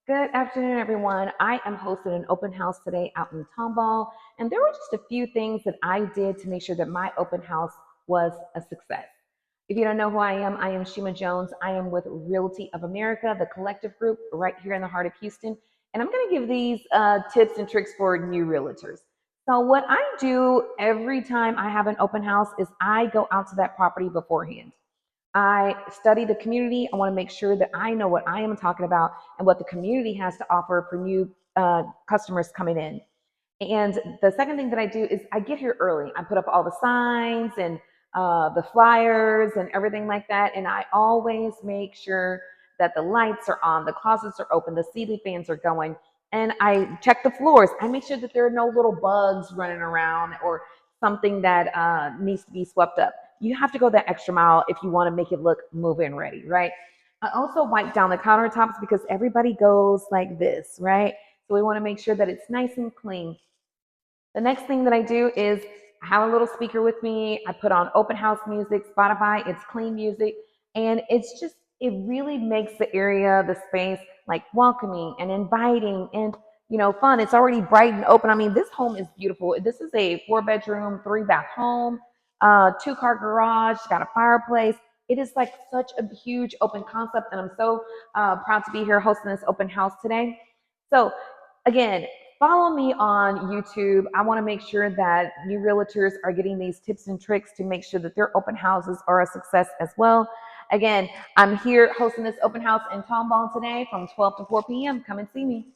Good afternoon, everyone. I am hosting an open house today out in Tomball, and there were just a few things that I did to make sure that my open house was a success. If you don't know who I am Shemia Jones. I am with Realty of America, the collective group right here in the heart of Houston, and I'm going to give these tips and tricks for new realtors. So, what I do every time I have an open house is I go out to that property beforehand. I study the community. I want to make sure that I know what I am talking about and what the community has to offer for new customers coming in. And the second thing that I do is I get here early. I put up all the signs and the flyers and everything like that. And I always make sure that the lights are on, the closets are open, the ceiling fans are going. And I check the floors. I make sure that there are no little bugs running around or something that needs to be swept up. You have to go that extra mile if you want to make it look move-in ready, right? I also wipe down the countertops because everybody goes like this, right? So we want to make sure that it's nice and clean. The next thing that I do is I have a little speaker with me. I put on open house music, Spotify, it's clean music. And it really makes the area, the space like welcoming and inviting and, fun. It's already bright and open. I mean, this home is beautiful. This is a 4 bedroom, 3 bath home, 2 car garage, got a fireplace. It is like such a huge open concept. And I'm so proud to be here hosting this open house today. So, again, follow me on YouTube. I want to make sure that new realtors are getting these tips and tricks to make sure that their open houses are a success as well. Again, I'm here hosting this open house in Tomball today from 12 to 4 p.m. Come and see me.